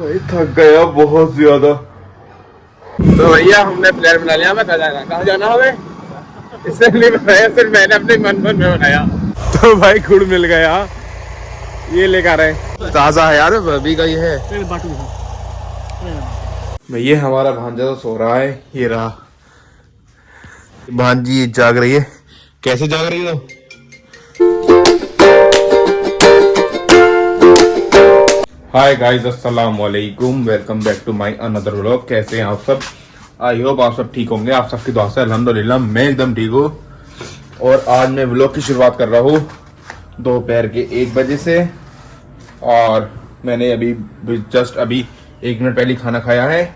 भाई थक गया बहुत ज्यादा। तो भैया हमने प्लान बना लिया, हमें कहाँ जाना हमें, इससे नहीं बनाया, सिर्फ मैंने अपने मन में बनाया। तो भाई गुड़ मिल गया, ये लेकर आ रहे ताजा है यार, अभी का ये है। भैया हमारा भांजा तो सो रहा है, ये रहा भांजी जाग रही है। कैसे जाग रही है? हाय गाइस, अस्सलाम वालेकुम, welcome back to my another vlog. कैसे हैं आप सब? आई होप आप सब ठीक होंगे। आप सबकी दुआ से अल्हम्दुलिल्लाह मैं एकदम ठीक हूँ। और आज मैं व्लॉग की शुरुआत कर रहा हूँ दोपहर के 1 बजे से। और मैंने जस्ट अभी 1 मिनट पहले खाना खाया है।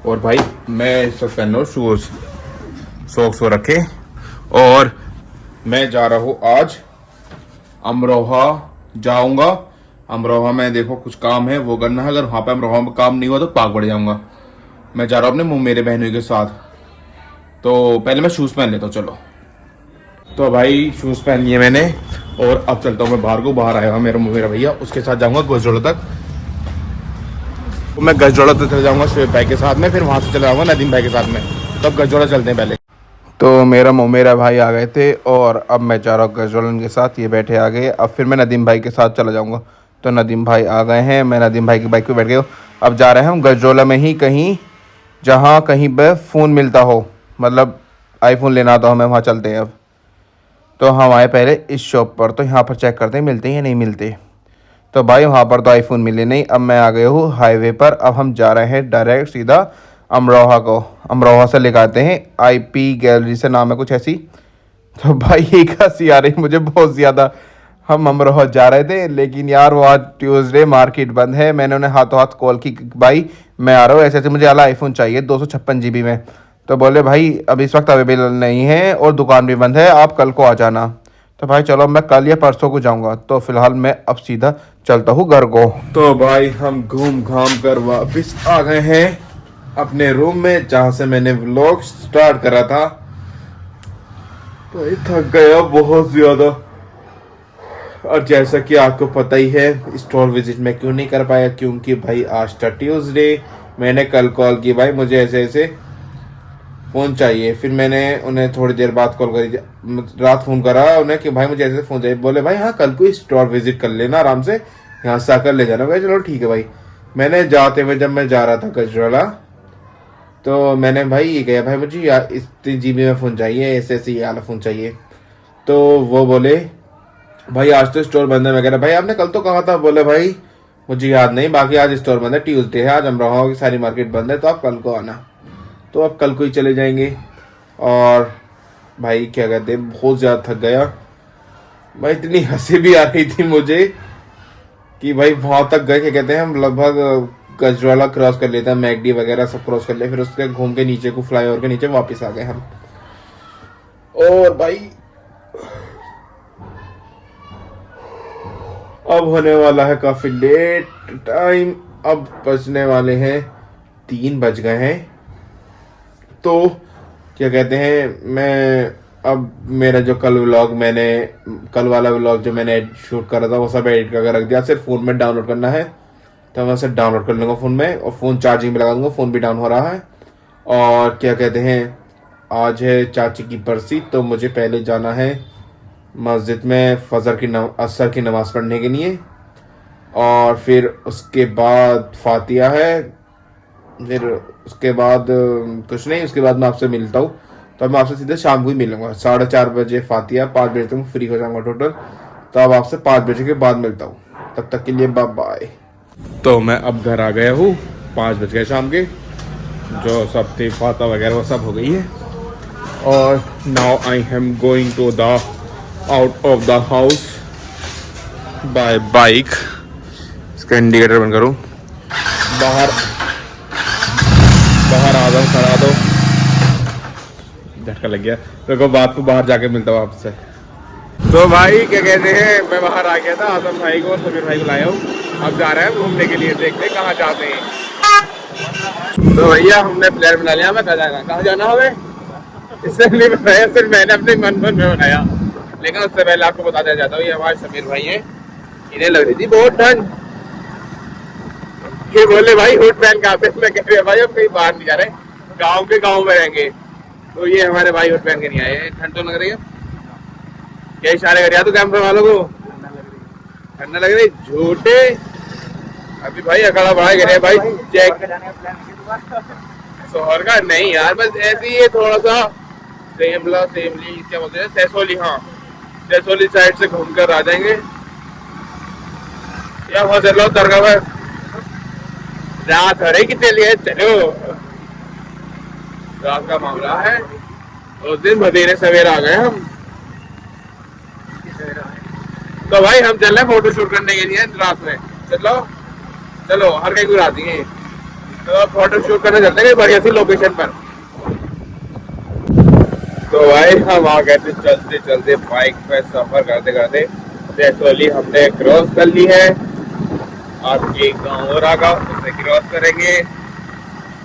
और भाई मैं इस वक्त पहन रहा हूँ शूज, सॉक्स रखे, और मैं जा रहा हूँ आज अमरोहा जाऊंगा। अमरोहा में देखो कुछ काम है वो करना है। अगर वहाँ पे अमरोहा में काम नहीं हुआ तो पाक बढ़ जाऊंगा। मैं जा रहा हूँ अपने मेरे बहनों के साथ। तो पहले मैं शूज़ पहन लेता हूँ, चलो। तो भाई शूज़ पहन लिए मैंने, और अब चलता हूँ मैं बाहर को। बाहर आएगा मेरा भैया, उसके साथ जाऊँगा गजरोला तक। तो मैं गजरोला तक चले जाऊँगा शुएब भाई के साथ में, फिर वहाँ से चला जाऊँगा नदीम भाई के साथ में। तब गजरोला चलते हैं पहले। तो मेरा भाई आ गए थे, और अब मैं जा रहा हूँ गजरोला के साथ। ये बैठे आ गए, अब फिर मैं नदीम भाई के साथ चला जाऊँगा। तो नदीम भाई आ गए हैं, मैं नदीम भाई की बाइक पे बैठ गया हूँ। अब जा रहे हैं हम गजरोला में ही कहीं, जहाँ कहीं पे फ़ोन मिलता हो, मतलब आईफोन लेना तो हमें वहाँ चलते हैं अब। तो हम आए पहले इस शॉप पर, तो यहाँ पर चेक करते हैं मिलते हैं या नहीं मिलते। तो भाई वहाँ पर तो आईफोन मिले नहीं। अब मैं आ गया हूँ हाईवे पर। अब हम जा रहे हैं डायरेक्ट सीधा अमरोहा को। अमरोहा से लेकर आते हैं आईपी गैलरी से, नाम है कुछ ऐसी। तो भाई एक हंसी आ रही मुझे बहुत ज़्यादा। हम अमरोहा जा रहे थे, लेकिन यार वो आज ट्यूसडे, मार्केट बंद है। मैंने उन्हें हाथों हाथ कॉल की, भाई मैं आ रहा हूँ, ऐसे ऐसे मुझे वाला आईफोन चाहिए 256 GB में। तो बोले भाई अब इस वक्त अवेलेबल नहीं है और दुकान भी बंद है, आप कल को आ जाना। तो भाई चलो मैं कल या परसों को जाऊंगा। तो फिलहाल मैं अब सीधा चलता हूँ घर को। तो भाई हम घूम घाम कर वापिस आ गए हैं अपने रूम में, जहाँ से मैंने व्लॉग स्टार्ट करा था। भाई थक गया बहुत ज्यादा। और जैसा कि आपको पता ही है, स्टोर विजिट मैं क्यों नहीं कर पाया, क्योंकि भाई आज था ट्यूसडे। मैंने कल कॉल की, भाई मुझे ऐसे ऐसे फ़ोन चाहिए। फिर मैंने उन्हें थोड़ी देर बाद कॉल करी, रात फ़ोन करा उन्हें कि भाई मुझे ऐसे फ़ोन चाहिए। बोले भाई हाँ कल को स्टोर विजिट कर लेना आराम से, यहाँ से आकर ले जाना। भाई चलो ठीक है भाई। मैंने जाते हुए जब मैं जा रहा था गजराला, तो मैंने भाई ये कहा भाई मुझे इतनी GB में फ़ोन चाहिए, ऐसे ऐसे ये वाला फ़ोन चाहिए। तो वो बोले भाई आज तो स्टोर बंद है। मैं कह रहा भाई आपने कल तो कहा था। बोले भाई मुझे याद नहीं, बाकी आज स्टोर बंद है, ट्यूसडे है, आज अमरोहा की सारी मार्केट बंद है, तो आप कल को आना। तो अब कल को ही चले जाएंगे। और भाई क्या कहते हैं, बहुत ज़्यादा थक गया भाई। इतनी हंसी भी आ रही थी मुझे कि भाई वहाँ तक गए, क्या कहते हैं, हम लगभग गजराला क्रॉस कर लेते हैं, मैगडी वगैरह सब क्रॉस कर लिया, फिर उसके घूम के नीचे को फ्लाईओवर के नीचे वापस आ गए हम। और भाई अब होने वाला है काफ़ी लेट टाइम। अब बजने वाले हैं 3 बज गए हैं। तो क्या कहते हैं, मैं अब मेरा जो कल वाला व्लॉग जो मैंने शूट करा था वो सब एडिट करके रख दिया। सिर्फ फ़ोन में डाउनलोड करना है, तो मैं उसे डाउनलोड कर लूँगा फ़ोन में, और फ़ोन चार्जिंग में लगा दूँगा। फ़ोन भी डाउन हो रहा है। और क्या कहते हैं, आज है चाची की बरसी, तो मुझे पहले जाना है मस्जिद में असर की नमाज़ पढ़ने के लिए। और फिर उसके बाद फातिहा है, फिर उसके बाद कुछ नहीं, उसके बाद मैं आपसे मिलता हूँ। तो मैं आपसे सीधे शाम को ही मिलूंगा, 4:30 बजे फातिहा, 5 बजे तक मैं फ्री हो जाऊंगा टोटल। तो अब आपसे 5 बजे के बाद मिलता हूँ, तब तक के लिए बाय बाय। तो मैं अब घर आ गया हूँ, 5 बज गए शाम के। जो सब थी फाता वगैरह वो सब हो गई है। और now I am going to the out of the house by bike. इसका इंडिकेटर बंद करूँ, बाहर आ जाओ, खड़ा दो, झटका लग गया। देखो बात को बाहर जाके मिलता हूँ आपसे। तो भाई क्या कहते हैं, मैं बाहर आ गया था, आजम भाई को और समीर भाई को लाया हूँ। अब जा रहे हैं घूमने के लिए, देखते हैं कहाँ जाते हैं। तो भैया हमने प्लान बना लिया, हमें कहाँ जाना हमें, इससे नहीं बनाया, सिर्फ मैंने अपने मन में बनाया। लेकिन उससे पहले आपको बता देना चाहता हूँ, ये हमारे समीर भाई हैं, इन्हें लग रही थी बहुत ठंड। ये बोले भाई हुड पहन के आते हैं। मैं कह रहा भाई हम कहीं बाहर नहीं जा रहे, गाँव के गाँव में रहेंगे। तो ये हमारे भाई हुड पहन के नहीं आए। ठंड तो लग रही है, क्या इशारे कर रहा तू कैंपर वालों को? ठंडा लग रही? झूठे। अभी भाई अखाड़ा बढ़ा के रहे भाई चेक। शोहर का नहीं यार, बस ऐसे ही थोड़ा सा सेमली क्या बोलते हैं, सैसोली। हाँ, सैसोली साइड से घूमकर आ जाएंगे या वहां चलो दरगाह पर। रात हो रही कितने लिए, चलो रात का मामला है। उस दिन भदेरे सवेरा आ गए हम। तो भाई हम चल रहे फोटो शूट करने के लिए रात में। चलो चलो हर कहीं को राजी है, तो फोटो शूट करने चलते हैं बढ़िया सी लोकेशन पर। तो भाई हम आ गए थे चलते चलते बाइक पे सफर करते करते। सैसोली हमने क्रॉस कर ली है। आपकी गाँव और आगा उसे क्रॉस करेंगे,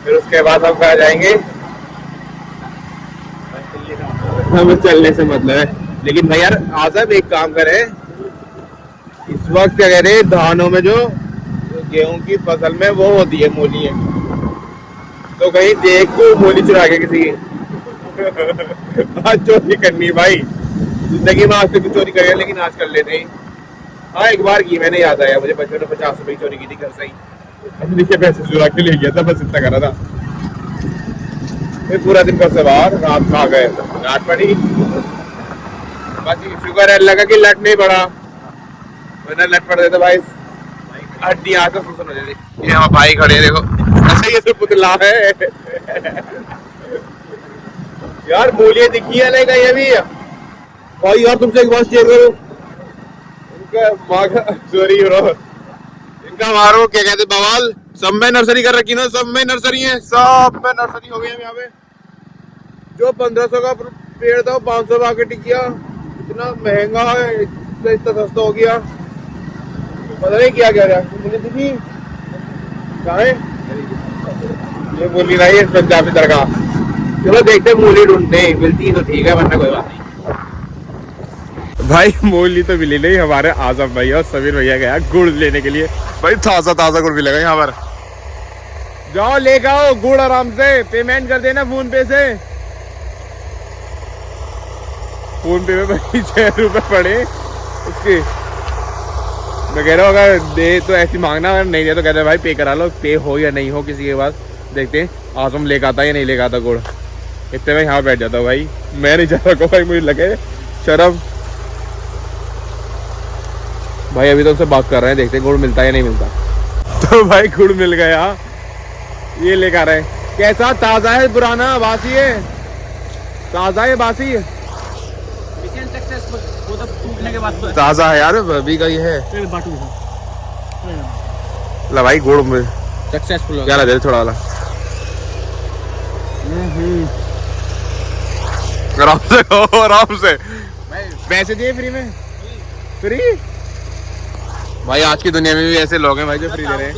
फिर उसके बाद हम कहाँ जाएंगे? हमें चलने से मतलब है। लेकिन भाई यार आज अब एक काम करें, इस वक्त क्या कह रहे हैं, धानों में जो गेहूं की फसल में वो होती है मूली है, तो कहीं देख को मूली चुरा के किसी की आज चोरी करनी भाई। जिंदगी में आज तक चोरी करें, लेकिन आज कर लेते हैं। हाँ एक बार की मैंने, याद आया मुझे, बचपन में 50 रुपए चोरी की थी घर से ही। अपने के पैसे चुरा के ले गया था, बस इतना करा था। फिर पूरा दिन घर से बाहर, रात खा गए, डांट पड़ी। बस शुक्र है अल्लाह का कि लट नहीं पड़ा, वरना लट पड़ देता भाई, हड्डी आकर सुन हो जाती। ये हमारे भाई खड़े देखो, अच्छा ये तो पुतला है यार। मूलियाँ दिखी है नहीं कहीं अभी भाई? यार तुमसे एक बात शेयर करो, इनका माँ का सॉरी ब्रो, इनका मारो क्या कहते बवाल। सब में नर्सरी कर रखी ना, सब में नर्सरी है, सब में नर्सरी हो गई है यहाँ पे। जो 1500 का पेड़ था 500 में आके टिक गया। इतना महंगा है, इतना सस्ता हो गया, पता नहीं क्या क्या मुझे दिखी कहाँ है ये मूली नहीं है पंजाबी दरगाह। चलो देखते मूली ढूंढते, मिलती तो ठीक है, वरना कोई बात नहीं। भाई मूली तो मिली नहीं। हमारे आजम भाई और समीर भैया गया गुड़ लेने के लिए। भाई ताजा ताजा गुड़ मिलेगा यहाँ पर, जाओ ले आओ गुड़ आराम से। पेमेंट कर देना फोन पे से। फोन पे में भाई 6 रुपए पड़े उसके। मैं कह रहा हूँ अगर दे तो ऐसी मांगना, अगर नहीं दे तो कहते भाई पे करा लो। पे हो या नहीं हो किसी के पास, देखते हैं आजम लेकर आता या नहीं लेकर आता गुड़। इतने में यहाँ बैठ जाता हूँ भाई, मैं नहीं जा रहा भाई, मुझे लगे शर्म। भाई अभी तो उससे बात कर रहे हैं, देखते हैं गुड़ मिलता है या नहीं मिलता। तो भाई गुड़ मिल गया, ये लेकर आ रहे हैं। कैसा, ताजा है पुराना बासी है? ताजा है बासी है? ताजा है यार, अभी का ही है। ला भाई गुड़ में सक्सेसफुल क्या लगे थोड़ा वाला। आराम से खाओ, आराम से। पैसे दिए फ्री में? फ्री भाई आज की दुनिया में भी ऐसे लोग हैं भाई जो फ्री दे रहे हैं।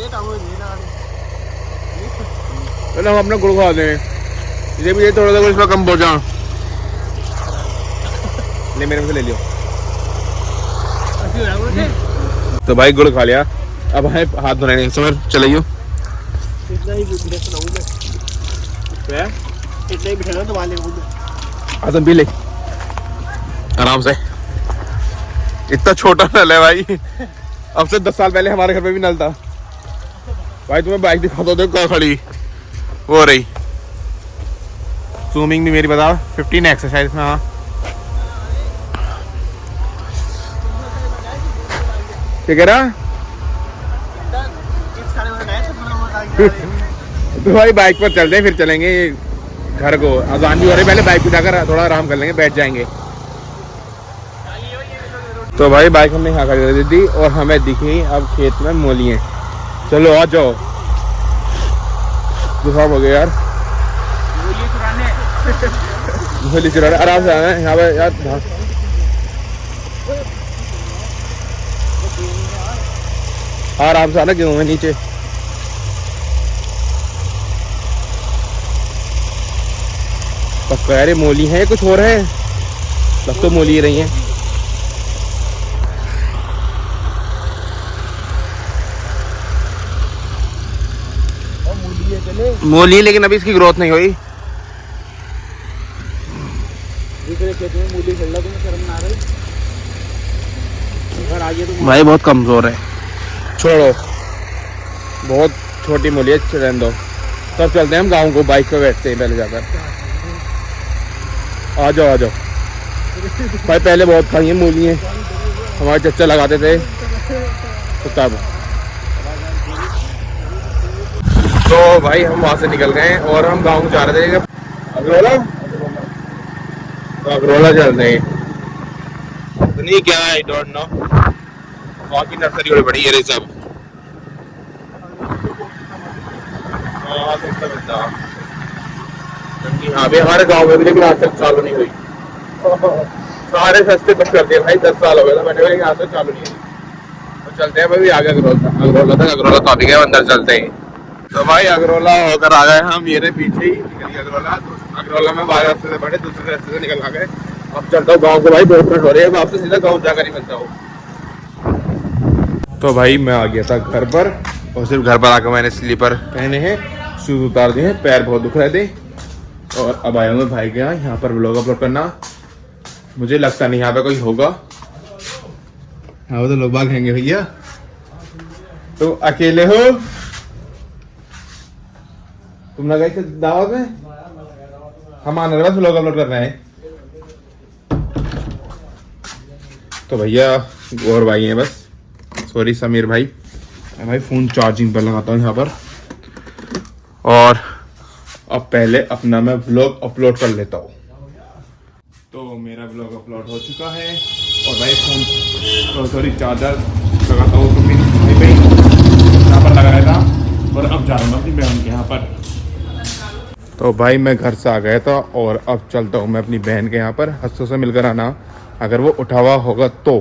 तो हम अपना गुड़ खा दें, इसे भी थोड़ा सा इसमें कम पहुंचा ले, मेरे से ले लियो। तो भाई गुड़ खा लिया, अब है हाथ धोने समझ चलिए। आजम भी ले आराम से, इतना छोटा नल है भाई। अब से 10 साल पहले हमारे घर पे भी नल था भाई। तुम्हें बाइक दिखाता हूँ, कहाँ खड़ी वो रही। स्विमिंग भी मेरी बता 15 एक्सरसाइज में। हाँ क्या कह रहा? तो भाई बाइक पर चलते हैं, फिर चलेंगे घर को। अजान भी हो रही, पहले बाइक उठाकर थोड़ा आराम कर लेंगे, बैठ जाएंगे। तो भाई बाइक हमने यहाँ खड़ी कर दी और हमें दिखी अब खेत में मूलियाँ। चलो आ जाओ, दुकान हो गया यार। मूली चुराने आराम से आना है यहाँ पे यार। आराम से आना, क्यों है नीचे। पक्का यार ये मूली है, कुछ और है? लग तो मूली ही रही है। मूली, लेकिन अभी इसकी ग्रोथ नहीं हुई। भाई बहुत कमजोर है, छोड़ो, बहुत छोटी मूली है, रहने दो। तब चलते हैं हम गाँव को, बाइक पे बैठते हैं पहले जाकर। आ जाओ आ जाओ भाई, पहले बहुत खाई है मूली, हमारे चच्चा लगाते थे तो तब। तो भाई हम वहाँ से निकल गए और हम गाँव जा रहे थे अगरोला, तो अगरोला चल रहे हैं, नहीं क्या आई डोंट नो, वहाँ की नर्सरी बड़ी बड़ी है सब, सस्ता मिलता है। यहाँ पे हमारे गाँव में भी, लेकिन आज तक चालू नहीं हुई। सारे सस्ते बंद कर दिए भाई, 10 साल हो गए, मैंने बोला यहाँ से चालू नहीं हुई। तो चलते हैं भाई आगे अगरोला तक, अगरोला तो अभी गए, अंदर चलते हैं। तो भाई अगरोला होकर आ गए हम, ये पीछे ही निकल गया अगरोला। अगरोला में बाहर रास्ते से बढ़े, दूसरे रास्ते से निकल आ गए। अब चलता हूँ गाँव को भाई, बहुत मिनट हो रही है, मैं आपसे सीधा गाँव जाकर ही मिलता हूँ। तो भाई मैं आ गया था घर पर, और सिर्फ घर पर आकर मैंने स्लीपर पहने हैं, शूज उतार दिए हैं, पैर बहुत दुख रहे थे, और अब आया हूँ भाई के यहाँ पर व्लॉग अपलोड करना। मुझे लगता नहीं यहाँ पे कोई होगा, हाँ वो तो लोग बाग कहेंगे भैया तुम अकेले हो, तुम ना गए दावत में, हम आने बस व्लॉग अपलोड कर रहे हैं। तो भैया और भाई हैं बस, सॉरी समीर भाई। मैं भाई फ़ोन चार्जिंग पर लगाता हूँ यहाँ पर, और अब पहले अपना मैं व्लॉग अपलोड कर लेता हूँ। तो मेरा व्लॉग अपलोड हो चुका है, और भाई फ़ोन सॉरी चार्जर लगाता हूँ, तो भाई यहाँ पर लगाया था, और अब जा रहा हूँ अपनी बहन के यहाँ पर। तो भाई मैं घर से आ गया था, और अब चलता हूँ मैं अपनी बहन के यहाँ पर, हंसों से मिलकर आना, अगर वो उठा हुआ होगा तो।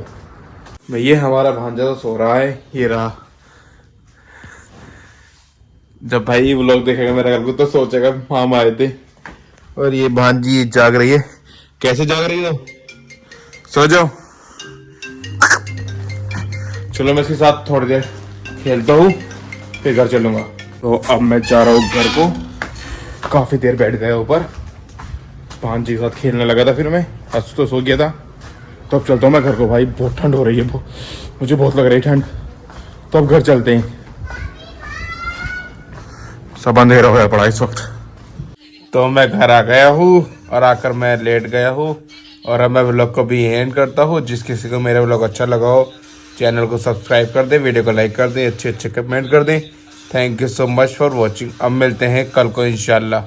भैया हमारा भांजा तो सो रहा है, ये रहा। जब भाई वो लोग देखेगा मेरा घर को तो सोचेगा हम आए थे। और ये भांजी जाग रही है, कैसे जाग रही है, सो जाओ। चलो मैं इसके साथ थोड़ी देर खेलता हूँ, फिर घर चलूंगा। तो अब मैं जा रहा हूँ घर को, काफी देर बैठ गया ऊपर, भांजी के साथ खेलने लगा था, फिर मैं हंस तो सो गया था। तो अब चलता हूँ मैं घर को, भाई बहुत ठंड हो रही है, मुझे बहुत लग रही है ठंड। तो अब घर चलते हैं, सब अंधेरा होया पड़ा इस वक्त। तो मैं घर आ गया हूँ, और आकर मैं लेट गया हूँ, और अब मैं व्लॉग को भी एंड करता हूँ। जिस किसी को मेरा व्लॉग अच्छा लगा हो, चैनल को सब्सक्राइब कर दे, वीडियो को लाइक कर दे, अच्छे अच्छे कमेंट कर दें। Thank you so much for watching. अब मिलते हैं कल को इंशाल्लाह।